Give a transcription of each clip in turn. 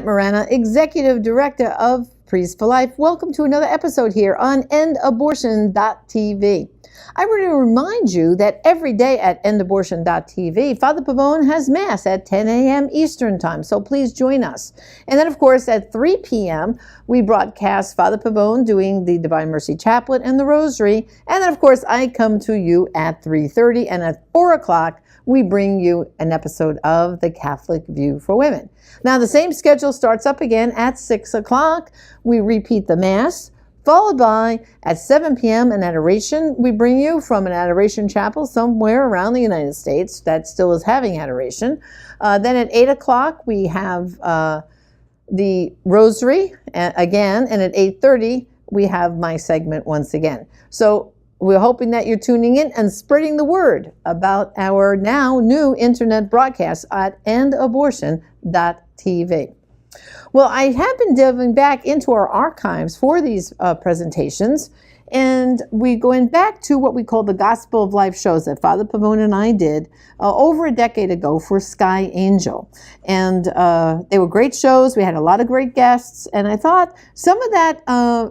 Morana, Executive Director of Priests for Life. Welcome to another episode here on EndAbortion.tv. I want to remind you that every day at EndAbortion.tv, Father Pavone has Mass at 10 a.m. Eastern Time, so please join us. And then, of course, at 3 p.m., we broadcast Father Pavone doing the Divine Mercy Chaplet and the Rosary. And then, of course, I come to you at 3:30, and at 4 o'clock, we bring you an episode of The Catholic View for Women. Now, the same schedule starts up again at 6 o'clock. We repeat the Mass, followed by, at 7 p.m., an adoration we bring you from an adoration chapel somewhere around the United States that still is having adoration. Then at 8 o'clock, we have the Rosary again, and at 8:30, we have my segment once again. So we're hoping that you're tuning in and spreading the word about our now new internet broadcast at EndAbortion.tv. Well, I have been delving back into our archives for these presentations, and we're going back to what we call the Gospel of Life shows that Father Pavone and I did over a decade ago for Sky Angel. And they were great shows. We had a lot of great guests, and I thought some of that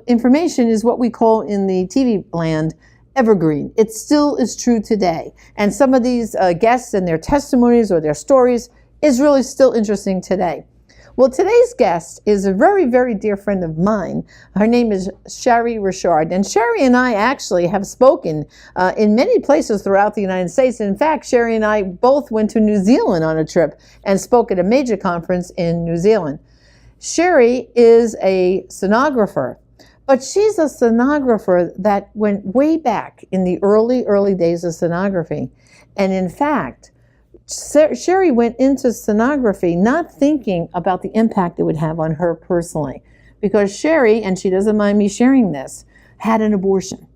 information is what we call in the TV land evergreen. It still is true today. And some of these guests and their testimonies or their stories is really still interesting today. Well, today's guest is a very, very dear friend of mine. Her name is Shari Richard. And Shari and I actually have spoken in many places throughout the United States. In fact, Shari and I both went to New Zealand on a trip and spoke at a major conference in New Zealand. Shari is a sonographer. But she's a sonographer that went way back in the early days of sonography. And in fact, Shari went into sonography not thinking about the impact it would have on her personally. Because Shari, and she doesn't mind me sharing this, had an abortion.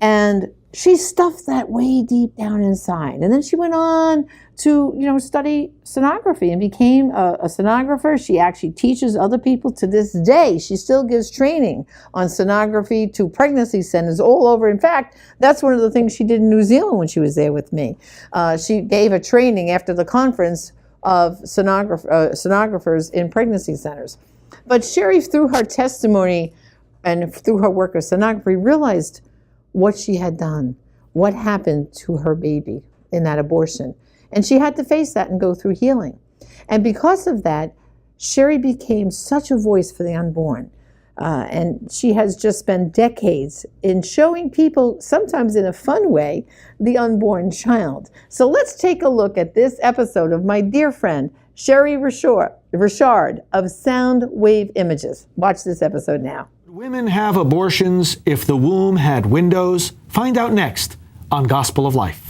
And she stuffed that way deep down inside. And then she went on to, study sonography and became a sonographer. She actually teaches other people to this day. She still gives training on sonography to pregnancy centers all over. In fact, that's one of the things she did in New Zealand when she was there with me. She gave a training after the conference of sonographers in pregnancy centers. But Shari, through her testimony and through her work of sonography, realized what she had done, what happened to her baby in that abortion. And she had to face that and go through healing. And because of that, Shari became such a voice for the unborn. And she has just spent decades in showing people, sometimes in a fun way, the unborn child. So let's take a look at this episode of my dear friend, Shari Richard of Sound Wave Images. Watch this episode now. Women have abortions if the womb had windows. Find out next on Gospel of Life.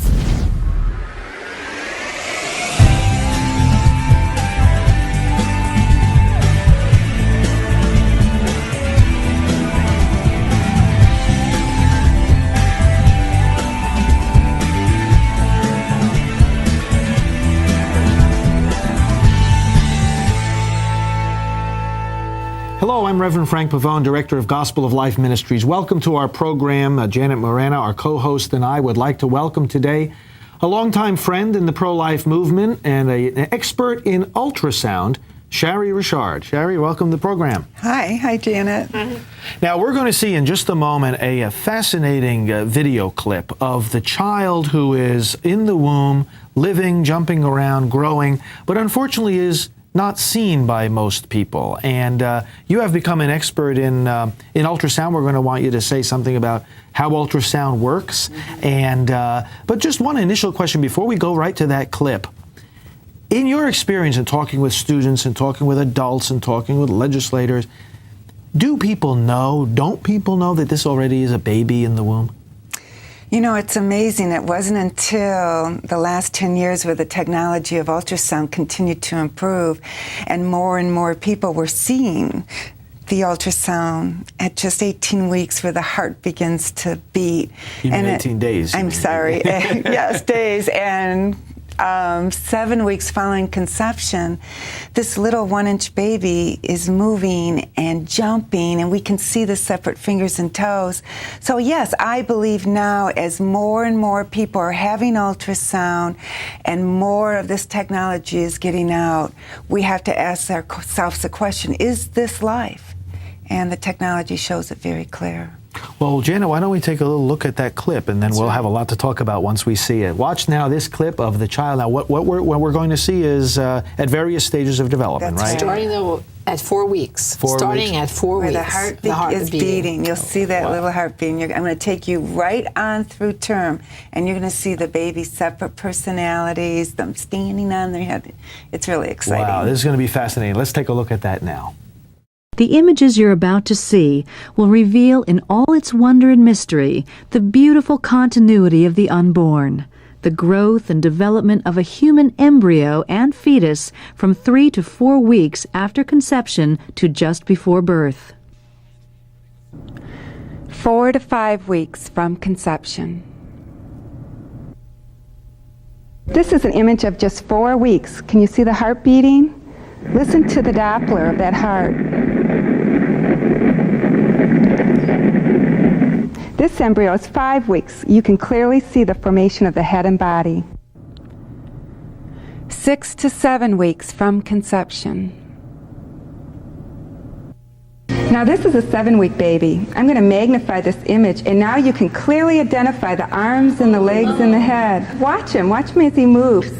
Hello, I'm Reverend Frank Pavone, Director of Gospel of Life Ministries. Welcome to our program. Janet Morana, our co-host, and I would like to welcome today a longtime friend in the pro-life movement and an expert in ultrasound, Shari Richard. Shari, welcome to the program. Hi, Janet. Hi. Now, we're going to see in just a moment a fascinating video clip of the child who is in the womb, living, jumping around, growing, but unfortunately is not seen by most people. And you have become an expert in ultrasound. We're going to want you to say something about how ultrasound works. And but just one initial question before we go right to that clip. In your experience in talking with students and talking with adults and talking with legislators, do people know, don't people know that this already is a baby in the womb? You know, it's amazing. It wasn't until the last 10 years where the technology of ultrasound continued to improve and more people were seeing the ultrasound at just 18 weeks where the heart begins to beat. Even 18 days. I'm sorry. Yes, days. And 7 weeks following conception, this little 1-inch baby is moving and jumping, and we can see the separate fingers and toes. So yes, I believe now as more and more people are having ultrasound and more of this technology is getting out, we have to ask ourselves the question, is this life? And the technology shows it very clear. Well, Janet, why don't we take a little look at that clip, and then we'll have a lot to talk about once we see it. Watch now this clip of the child. Now, what we're going to see is at various stages of development, That's right? Starting at 4 weeks. Starting at 4 Where weeks. the heart is beating. You'll see that wow. little heart beating. I'm going to take you right on through term, and you're going to see the baby's separate personalities, them standing on their head. It's really exciting. Wow, this is going to be fascinating. Let's take a look at that now. The images you're about to see will reveal in all its wonder and mystery the beautiful continuity of the unborn, the growth and development of a human embryo and fetus from 3 to 4 weeks after conception to just before birth. 4 to 5 weeks from conception. This is an image of just 4 weeks. Can you see the heart beating? Listen to the Doppler of that heart. This embryo is 5 weeks. You can clearly see the formation of the head and body. 6 to 7 weeks from conception. Now this is a 7-week baby. I'm going to magnify this image, and now you can clearly identify the arms and the legs and the head. Watch him as he moves.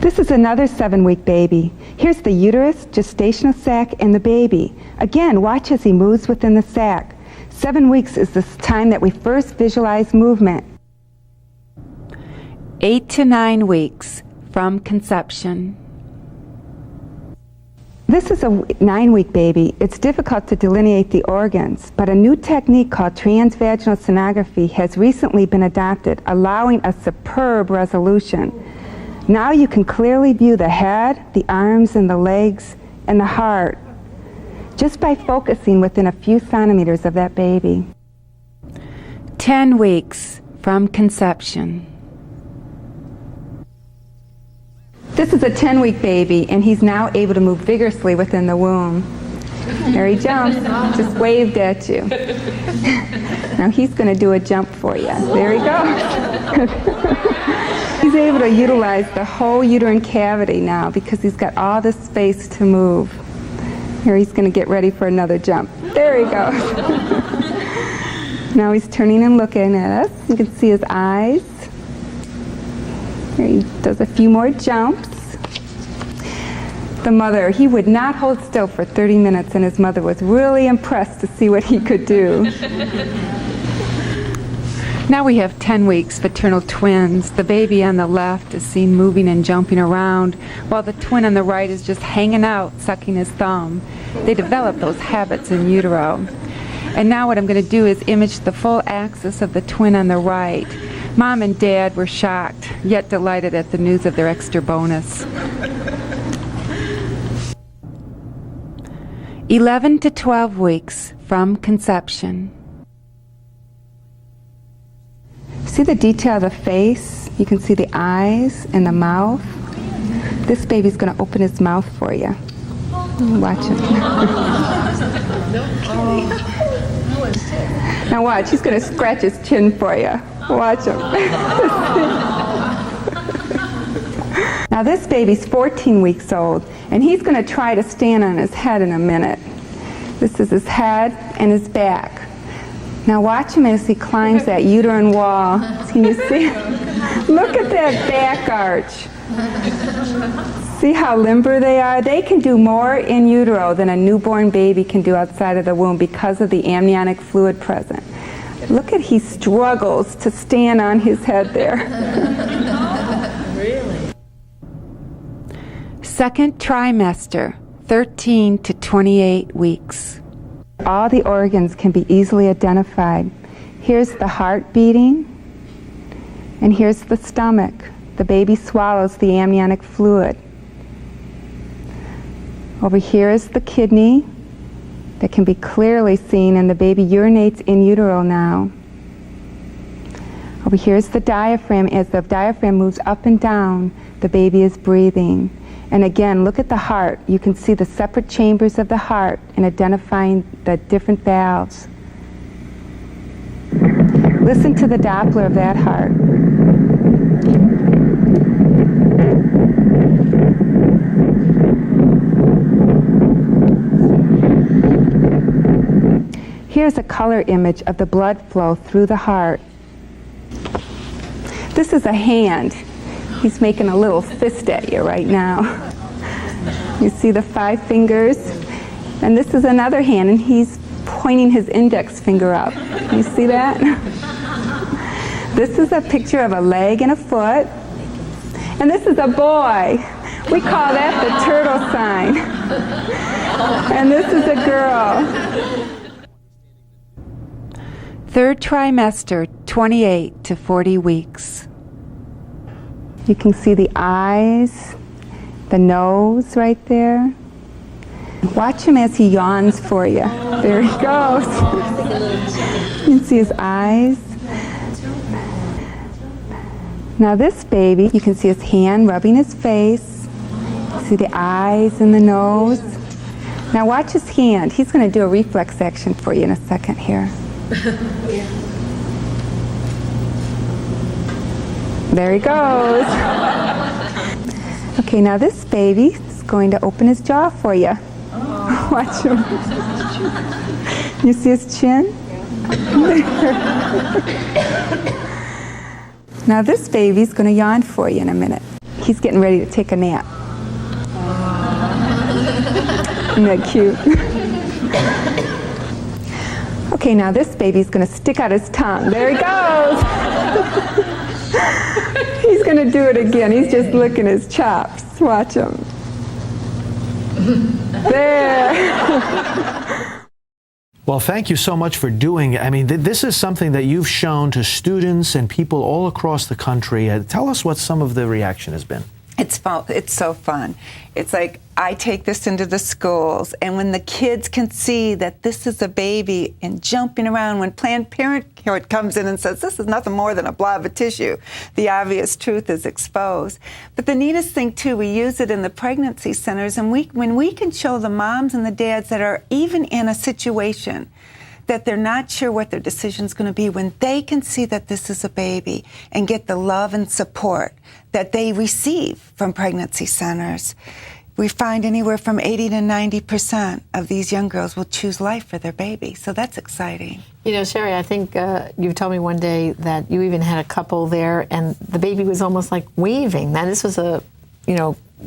This is another 7-week baby. Here's the uterus, gestational sac, and the baby. Again, watch as he moves within the sac. 7 weeks is the time that we first visualize movement. 8 to 9 weeks from conception. This is a 9-week baby. It's difficult to delineate the organs, but a new technique called transvaginal sonography has recently been adopted, allowing a superb resolution. Now you can clearly view the head, the arms and the legs, and the heart, just by focusing within a few centimeters of that baby. 10 weeks from conception. This is a 10-week baby, and he's now able to move vigorously within the womb. There he jumps, just waved at you. Now he's going to do a jump for you. There he goes. He's able to utilize the whole uterine cavity now because he's got all this space to move. Here he's going to get ready for another jump. There he goes. Now he's turning and looking at us. You can see his eyes. Here he does a few more jumps. The mother, he would not hold still for 30 minutes, and his mother was really impressed to see what he could do. Now we have 10 weeks fraternal twins. The baby on the left is seen moving and jumping around, while the twin on the right is just hanging out, sucking his thumb. They develop those habits in utero. And now what I'm going to do is image the full axis of the twin on the right. Mom and Dad were shocked, yet delighted at the news of their extra bonus. 11 to 12 weeks from conception. See the detail of the face? You can see the eyes and the mouth. This baby's going to open his mouth for you. Watch him. Now watch, he's going to scratch his chin for you. Watch him. Now this baby's 14 weeks old, and he's going to try to stand on his head in a minute. This is his head and his back. Now watch him as he climbs that uterine wall. Can you see? Look at that back arch. See how limber they are? They can do more in utero than a newborn baby can do outside of the womb because of the amniotic fluid present. Look at he struggles to stand on his head there. Really? Second trimester, 13 to 28 weeks. All the organs can be easily identified. Here's the heart beating, and here's the stomach. The baby swallows the amniotic fluid. Over here is the kidney, that can be clearly seen, and the baby urinates in utero now. Over here is the diaphragm. As the diaphragm moves up and down, the baby is breathing. And again, look at the heart. You can see the separate chambers of the heart and identifying the different valves. Listen to the Doppler of that heart. Here's a color image of the blood flow through the heart. This is a hand. He's making a little fist at you right now. You see the 5 fingers? And this is another hand, and he's pointing his index finger up. You see that? This is a picture of a leg and a foot. And this is a boy. We call that the turtle sign. And this is a girl. Third trimester, 28 to 40 weeks. You can see the eyes, the nose right there. Watch him as he yawns for you. There he goes. You can see his eyes. Now this baby, you can see his hand rubbing his face. See the eyes and the nose. Now watch his hand. He's going to do a reflex action for you in a second here. There he goes. Okay, now this baby is going to open his jaw for you. Watch him. You see his chin? Now this baby's going to yawn for you in a minute. He's getting ready to take a nap. Isn't that cute? Okay, now this baby's going to stick out his tongue. There he goes. He's going to do it again. He's just licking his chops. Watch him. There. Well, thank you so much for doing it. I mean, this is something that you've shown to students and people all across the country. Tell us what some of the reaction has been. It's so fun. It's like I take this into the schools, and when the kids can see that this is a baby and jumping around, when Planned Parenthood comes in and says this is nothing more than a blob of tissue, the obvious truth is exposed. But the neatest thing too, we use it in the pregnancy centers, and when we can show the moms and the dads that are even in a situation that they're not sure what their decision's going to be, when they can see that this is a baby and get the love and support that they receive from pregnancy centers, we find anywhere from 80 to 90% of these young girls will choose life for their baby. So that's exciting. You know, Sherry, I think you told me one day that you even had a couple there and the baby was almost like waving. Now this was a,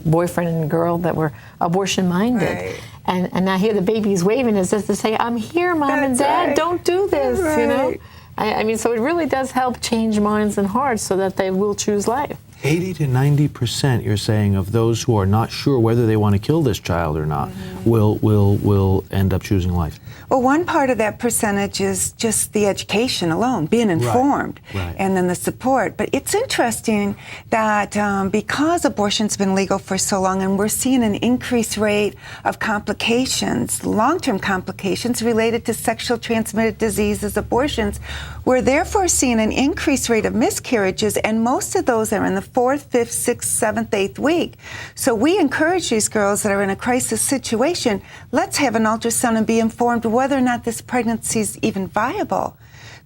boyfriend and girl that were abortion minded. Right. And now here the baby's waving as if to say, I'm here, Mom and Dad, right. don't do this, Right. I mean, so it really does help change minds and hearts so that they will choose life. 80 to 90%, you're saying, of those who are not sure whether they want to kill this child or not will end up choosing life. Well, one part of that percentage is just the education alone, being informed, Right. and then the support. But it's interesting that because abortion's been legal for so long and we're seeing an increased rate of complications, long-term complications related to sexual transmitted diseases, abortions, we're therefore seeing an increased rate of miscarriages, and most of those are in the 4th, 5th, 6th, 7th, 8th week. So we encourage these girls that are in a crisis situation, let's have an ultrasound and be informed whether or not this pregnancy is even viable.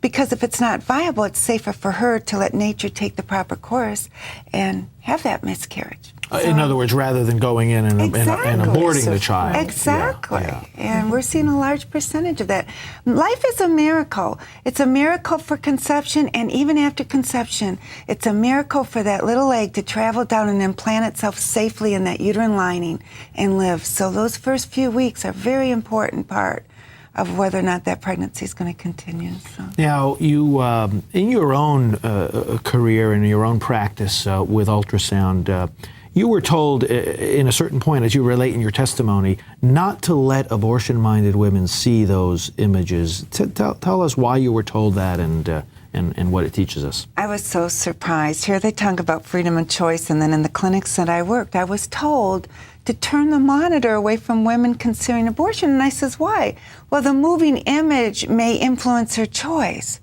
Because if it's not viable, it's safer for her to let nature take the proper course and have that miscarriage. In other words, rather than going in and aborting the child. Exactly. Yeah. And we're seeing a large percentage of that. Life is a miracle. It's a miracle for conception, and even after conception, it's a miracle for that little egg to travel down and implant itself safely in that uterine lining and live. So those first few weeks are a very important part of whether or not that pregnancy is going to continue. So. Now, you, in your own career, in your own practice with ultrasound, you were told in a certain point, as you relate in your testimony, not to let abortion-minded women see those images. Tell us why you were told that and what it teaches us. I was so surprised. Here they talk about freedom and choice, and then in the clinics that I worked, I was told to turn the monitor away from women considering abortion. And I says, why? Well, the moving image may influence her choice.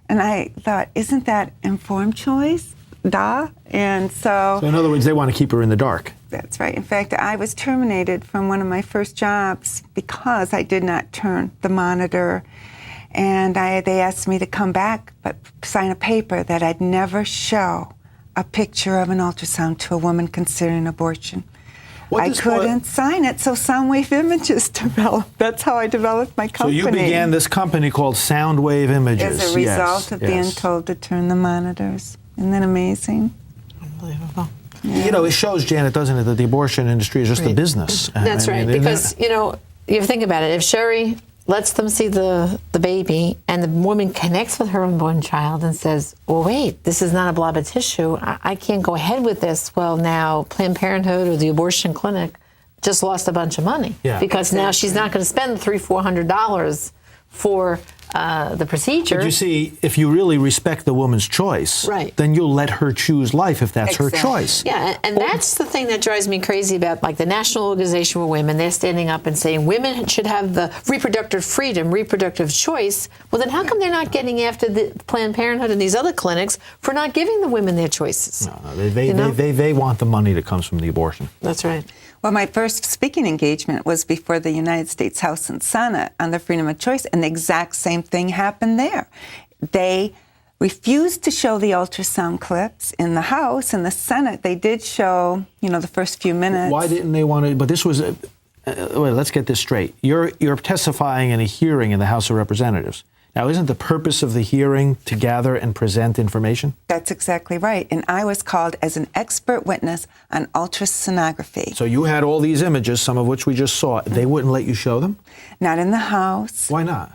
And I thought, isn't that informed choice? Duh. And So in other words, they want to keep her in the dark. that's right. In fact, I was terminated from one of my first jobs because I did not turn the monitor. And they asked me to come back, but sign a paper that I'd never show a picture of an ultrasound to a woman considering abortion. I couldn't sign it, so Soundwave Images developed. That's how I developed my So company. you began this company called Soundwave Images. as a result Yes, of being yes. told to turn the monitors. Isn't that amazing? Unbelievable. You know, it shows, Janet, doesn't it, that the abortion industry is just a business. That's right. isn't it? Because, you know, you think about it. If Sherry lets them see the baby and the woman connects with her unborn child and says, well, wait, this is not a blob of tissue. I can't go ahead with this. Well, now Planned Parenthood or the abortion clinic just lost a bunch of money. Yeah. Because now she's not going to spend $300-400 for the procedure. But you see, if you really respect the woman's choice, Right. then you'll let her choose life if that's her Exactly. choice. Yeah, and that's the thing that drives me crazy about, like, the National Organization for Women. They're standing up and saying women should have the reproductive freedom, reproductive choice. Well, then how come they're not getting after the Planned Parenthood and these other clinics for not giving the women their choices? No, they, You know? they want the money that comes from the abortion. That's right. Well, my first speaking engagement was before the United States House and Senate on the freedom of choice, and the exact same thing happened there. They refused to show the ultrasound clips in the House. In the Senate, they did show, the first few minutes. Why didn't they want to? But this was, wait, let's get this straight. You're testifying in a hearing in the House of Representatives. Now, isn't the purpose of the hearing to gather and present information? That's exactly right. And I was called as an expert witness on ultrasonography. So you had all these images, some of which we just saw. They wouldn't let you show them? Not in the House. Why not?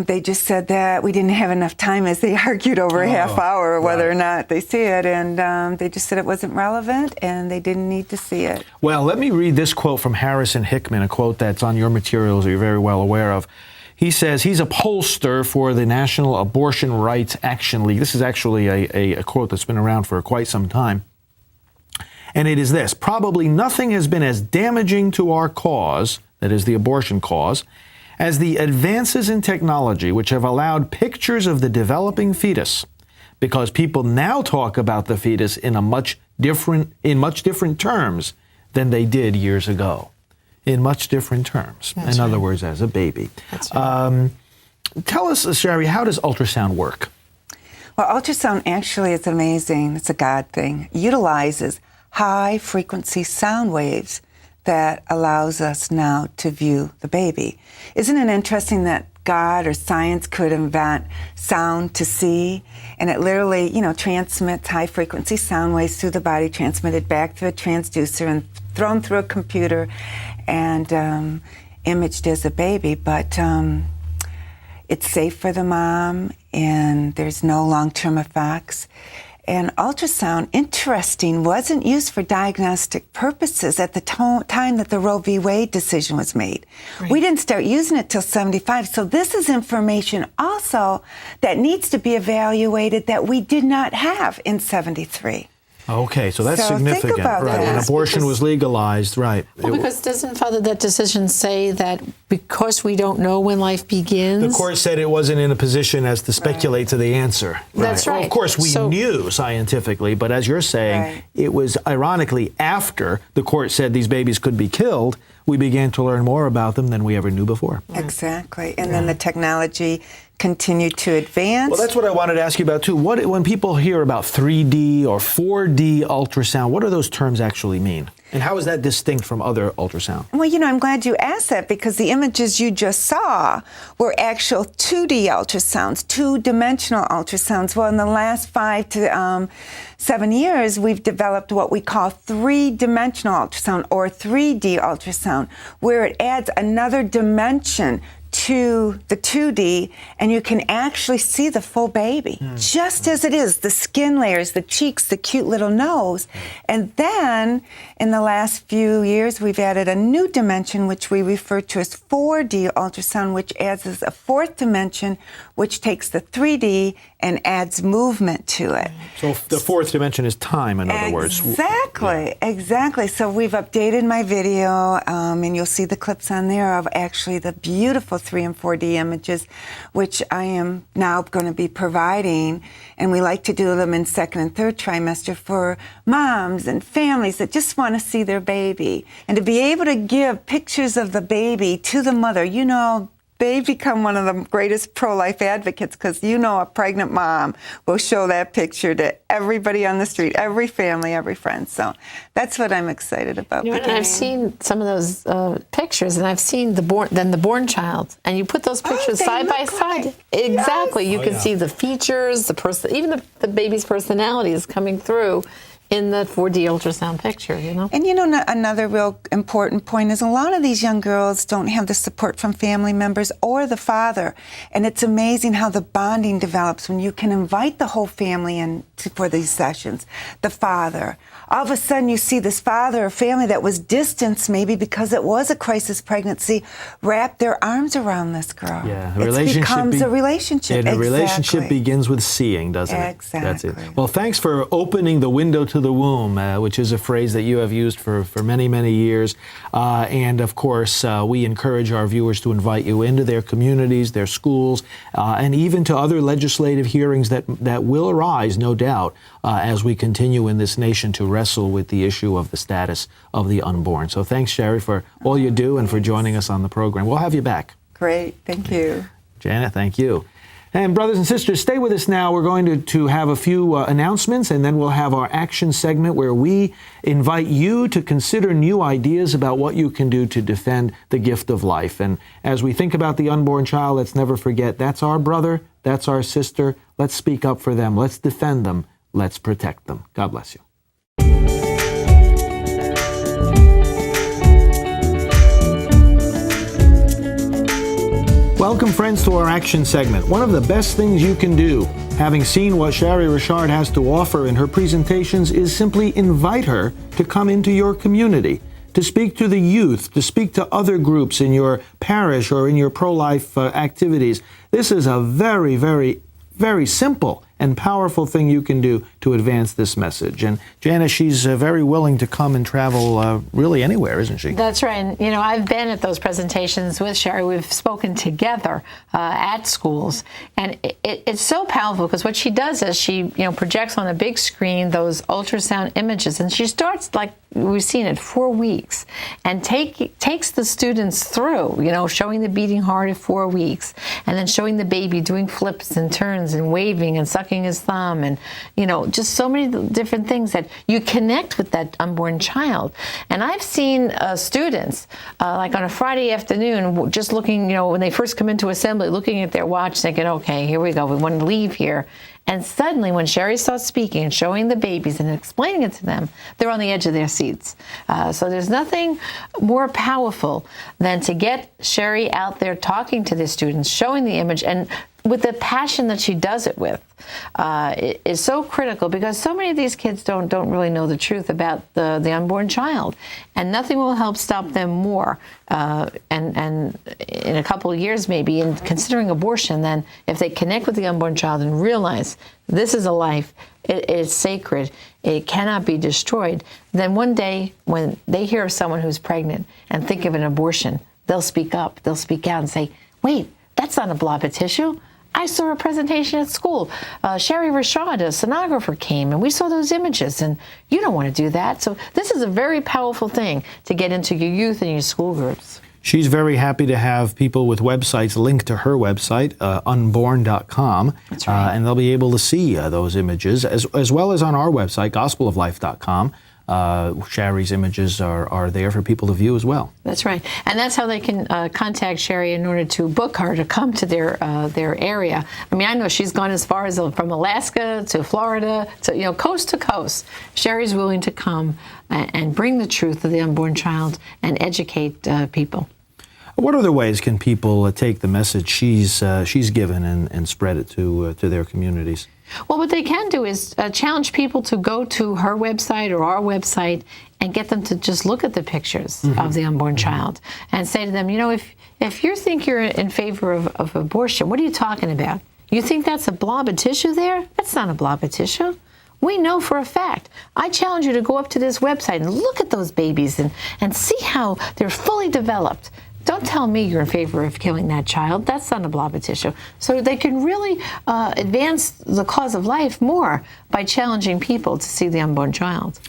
They just said that we didn't have enough time as they argued over a half hour whether or not they see it. And they just said it wasn't relevant and they didn't need to see it. Well, let me read this quote from Harrison Hickman, a quote that's on your materials that you're very well aware of. He says he's a pollster for the National Abortion Rights Action League. This is actually a quote that's been around for quite some time. And it is this: probably nothing has been as damaging to our cause, that is the abortion cause, as the advances in technology which have allowed pictures of the developing fetus, because people now talk about the fetus in much different terms than they did years ago. In much different terms. In other words, as a baby. That's right. Tell us, Sherry, how does ultrasound work? Well, ultrasound actually is amazing. It's a God thing. It utilizes high-frequency sound waves that allows us now to view the baby. Isn't it interesting that God or science could invent sound to see? And it literally, transmits high-frequency sound waves through the body, transmitted back through a transducer and thrown through a computer and imaged as a baby. But it's safe for the mom, and there's no long-term effects. And ultrasound, interesting, wasn't used for diagnostic purposes at the time that the Roe v. Wade decision was made. Right. We didn't start using it till 75. So this is information also that needs to be evaluated that we did not have in 73. Okay, so that's So significant. think about right. that. When abortion was legalized, right. Well, because doesn't, Father, that decision say that because we don't know when life begins? The court said it wasn't in a position as to speculate to the answer. That's Well, right. of course, we knew scientifically, but as you're saying, it was ironically after the court said these babies could be killed, we began to learn more about them than we ever knew before. Exactly. And then the technology continued to advance. Well, that's what I wanted to ask you about, too. When people hear about 3D or 4D ultrasound, what do those terms actually mean? And how is that distinct from other ultrasound? Well, I'm glad you asked that because the images you just saw were actual 2D ultrasounds, two-dimensional ultrasounds. Well, in the last 5 to 7 years, we've developed what we call three-dimensional ultrasound or 3D ultrasound, where it adds another dimension to the 2D, and you can actually see the full baby, just as it is, the skin layers, the cheeks, the cute little nose. And then, in the last few years, we've added a new dimension, which we refer to as 4D ultrasound, which adds a fourth dimension, which takes the 3D and adds movement to it. So the fourth dimension is time, in other words. Exactly. So we've updated my video, and you'll see the clips on there of actually the beautiful 3 and 4D images, which I am now going to be providing. And we like to do them in second and third trimester for moms and families that just want to see their baby. And to be able to give pictures of the baby to the mother, you know, they become one of the greatest pro-life advocates because, you know, a pregnant mom will show that picture to everybody on the street, every family, every friend. So that's what I'm excited about. And I've seen some of those pictures, and I've seen the born child, and you put those pictures side by side. Exactly. You can see the features, the person, even the baby's personality is coming through in the 4D ultrasound picture, you know? And you know, another real important point is a lot of these young girls don't have the support from family members or the father. And it's amazing how the bonding develops when you can invite the whole family in for these sessions. The father. All of a sudden you see this father or family that was distanced maybe because it was a crisis pregnancy wrap their arms around this girl. Yeah, it becomes a relationship. And a relationship begins with seeing, doesn't it? Exactly. That's it. Well, thanks for opening the window to the womb, which is a phrase that you have used for many, many years. And of course, we encourage our viewers to invite you into their communities, their schools, and even to other legislative hearings that will arise, no doubt, as we continue in this nation to wrestle with the issue of the status of the unborn. So thanks, Sherry, for all you do and for joining us on the program. We'll have you back. Great. Thank you. Janet, thank you. And brothers and sisters, stay with us now. We're going to have a few announcements, and then we'll have our action segment where we invite you to consider new ideas about what you can do to defend the gift of life. And as we think about the unborn child, let's never forget that's our brother, that's our sister. Let's speak up for them. Let's defend them. Let's protect them. God bless you. Welcome, friends, to our action segment. One of the best things you can do, having seen what Shari Richard has to offer in her presentations, is simply invite her to come into your community, to speak to the youth, to speak to other groups in your parish or in your pro-life activities. This is a very, very, very simple and powerful thing you can do to advance this message. And Janice, she's very willing to come and travel really anywhere, isn't she? That's right. And, you know, I've been at those presentations with Sherry. We've spoken together at schools. And it's so powerful because what she does is she, you know, projects on a big screen those ultrasound images. And she starts, like we've seen it, 4 weeks, and takes the students through, you know, showing the beating heart at 4 weeks, and then showing the baby doing flips and turns and waving and sucking his thumb, and, you know, just so many different things that you connect with that unborn child. And I've seen students, like on a Friday afternoon, just looking, you know, when they first come into assembly, looking at their watch, thinking, okay, here we go, we want to leave here. And suddenly, when Sherry starts speaking and showing the babies and explaining it to them, they're on the edge of their seats. So there's nothing more powerful than to get Sherry out there talking to the students, showing the image, and with the passion that she does it with, it is so critical because so many of these kids don't really know the truth about the unborn child, and nothing will help stop them more. And in a couple of years, maybe, in considering abortion, than if they connect with the unborn child and realize this is a life, it is sacred, it cannot be destroyed. Then one day, when they hear of someone who's pregnant and think of an abortion, they'll speak up, they'll speak out and say, wait, that's not a blob of tissue. I saw a presentation at school. Sherry Richard, a sonographer, came, and we saw those images, and you don't want to do that. So this is a very powerful thing to get into your youth and your school groups. She's very happy to have people with websites linked to her website, unborn.com. That's right. And they'll be able to see those images, as well as on our website, gospeloflife.com. Sherry's images are there for people to view as well. That's right, and that's how they can contact Sherry in order to book her to come to their area. I mean, I know she's gone as far as from Alaska to Florida to, you know, coast to coast. Sherry's willing to come and bring the truth of the unborn child and educate people. What other ways can people take the message she's given and spread it to their communities? Well, what they can do is challenge people to go to her website or our website and get them to just look at the pictures of the unborn child and say to them, you know, if you think you're in favor of abortion, what are you talking about? You think that's a blob of tissue there? That's not a blob of tissue. We know for a fact. I challenge you to go up to this website and look at those babies and see how they're fully developed. Don't tell me you're in favor of killing that child. That's not a blob of tissue. So they can really advance the cause of life more by challenging people to see the unborn child.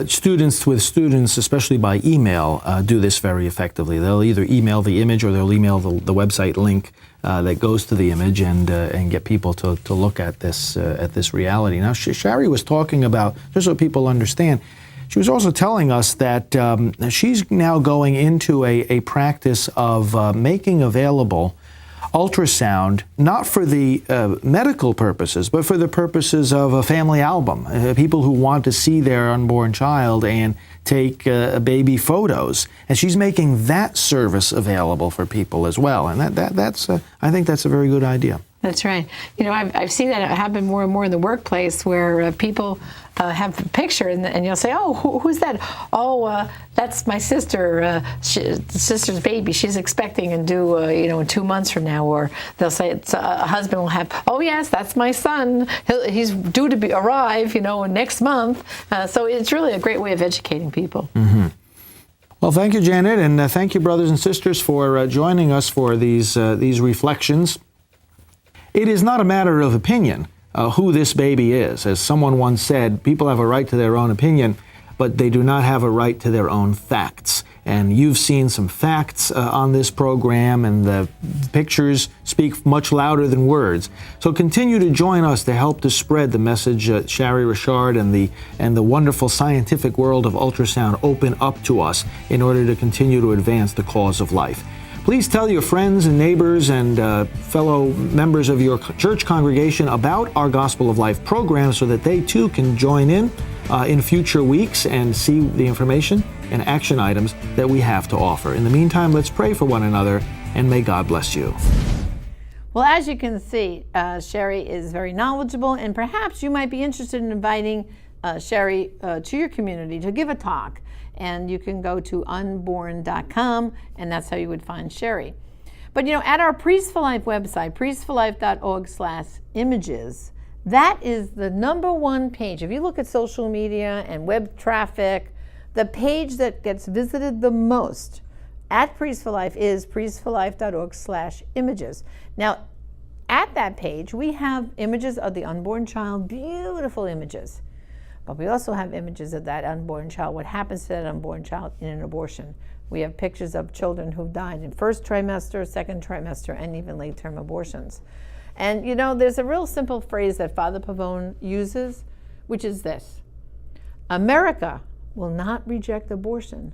Students with students, especially by email, do this very effectively. They'll either email the image or they'll email the website link that goes to the image and get people to look at this reality. Now, Shari was talking about, just so people understand, she was also telling us that she's now going into a practice of making available ultrasound, not for the medical purposes, but for the purposes of a family album. People who want to see their unborn child and take baby photos. And she's making that service available for people as well. And that's I think that's a very good idea. That's right. You know, I've seen that happen more and more in the workplace where people have a picture and you'll say, oh, who's that? Oh, that's my sister, sister's baby. She's expecting and due, in 2 months from now. Or they'll say, a husband will have, oh, yes, that's my son. He's due to arrive, next month. So it's really a great way of educating people. Mm-hmm. Well, thank you, Janet, and thank you, brothers and sisters, for joining us for these reflections. It is not a matter of opinion who this baby is. As someone once said, people have a right to their own opinion, but they do not have a right to their own facts. And you've seen some facts on this program, and the pictures speak much louder than words. So continue to join us to help to spread the message Shari Richard and the wonderful scientific world of ultrasound open up to us in order to continue to advance the cause of life. Please tell your friends and neighbors and fellow members of your church congregation about our Gospel of Life program so that they too can join in future weeks and see the information and action items that we have to offer. In the meantime, let's pray for one another, and may God bless you. Well, as you can see, Shari is very knowledgeable, and perhaps you might be interested in inviting Shari to your community to give a talk. And you can go to unborn.com, and that's how you would find Shari. But at our Priests for Life website, priestsforlife.org/images, that is the #1 page. If you look at social media and web traffic, the page that gets visited the most at Priests for Life is priestsforlife.org/images. Now, at that page, we have images of the unborn child, beautiful images. But we also have images of that unborn child, what happens to that unborn child in an abortion. We have pictures of children who've died in first trimester, second trimester, and even late-term abortions. And there's a real simple phrase that Father Pavone uses, which is this: America will not reject abortion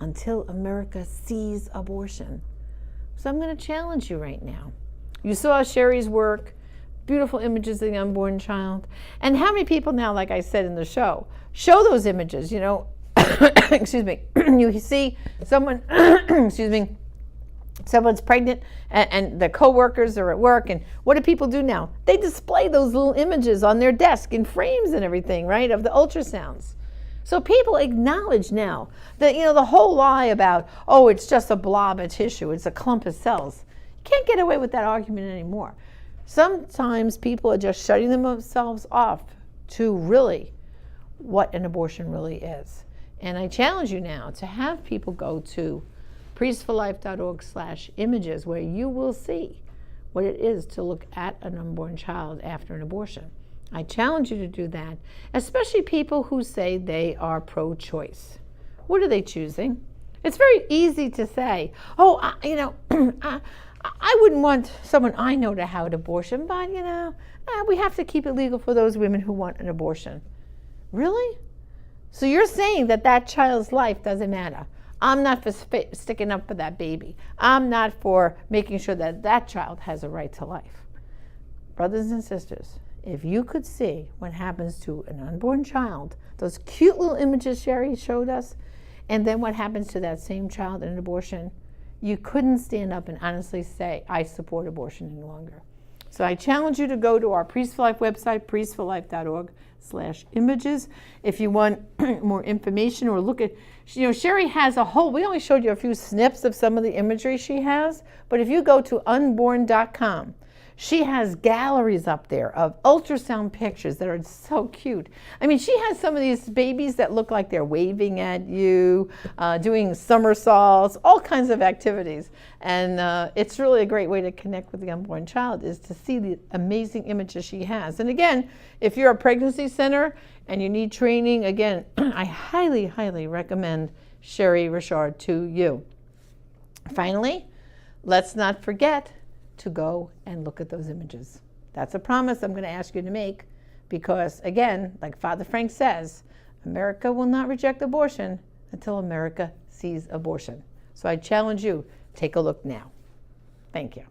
until America sees abortion. So I'm going to challenge you right now. You saw Shari's work. Beautiful images of the unborn child. And how many people now, like I said in the show those images, excuse me, you see someone, excuse me, someone's pregnant and the coworkers are at work, and what do people do now? They display those little images on their desk in frames and everything, right, of the ultrasounds. So people acknowledge now that, the whole lie about, oh, it's just a blob of tissue, it's a clump of cells. You can't get away with that argument anymore. Sometimes people are just shutting themselves off to really what an abortion really is. And I challenge you now to have people go to priestsforlife.org/images, where you will see what it is to look at an unborn child after an abortion. I challenge you to do that, especially people who say they are pro-choice. What are they choosing? It's very easy to say, oh, I wouldn't want someone I know to have an abortion, but, we have to keep it legal for those women who want an abortion. Really? So you're saying that child's life doesn't matter. I'm not for sticking up for that baby. I'm not for making sure that child has a right to life. Brothers and sisters, if you could see what happens to an unborn child, those cute little images Shari showed us, and then what happens to that same child in an abortion, you couldn't stand up and honestly say, I support abortion any longer. So I challenge you to go to our Priests for Life website, priestsforlife.org/images. If you want more information or look at, Shari has a whole, we only showed you a few snips of some of the imagery she has, but if you go to unborn.com, She has galleries up there of ultrasound pictures that are so cute. I mean, she has some of these babies that look like they're waving at you, doing somersaults, all kinds of activities. And it's really a great way to connect with the unborn child, is to see the amazing images she has. And again, if you're a pregnancy center and you need training, again, I highly, highly recommend Sherry Richard to you. Finally, let's not forget to go and look at those images. That's a promise I'm going to ask you to make, because again, like Father Frank says, America will not reject abortion until America sees abortion. So I challenge you, take a look now. Thank you.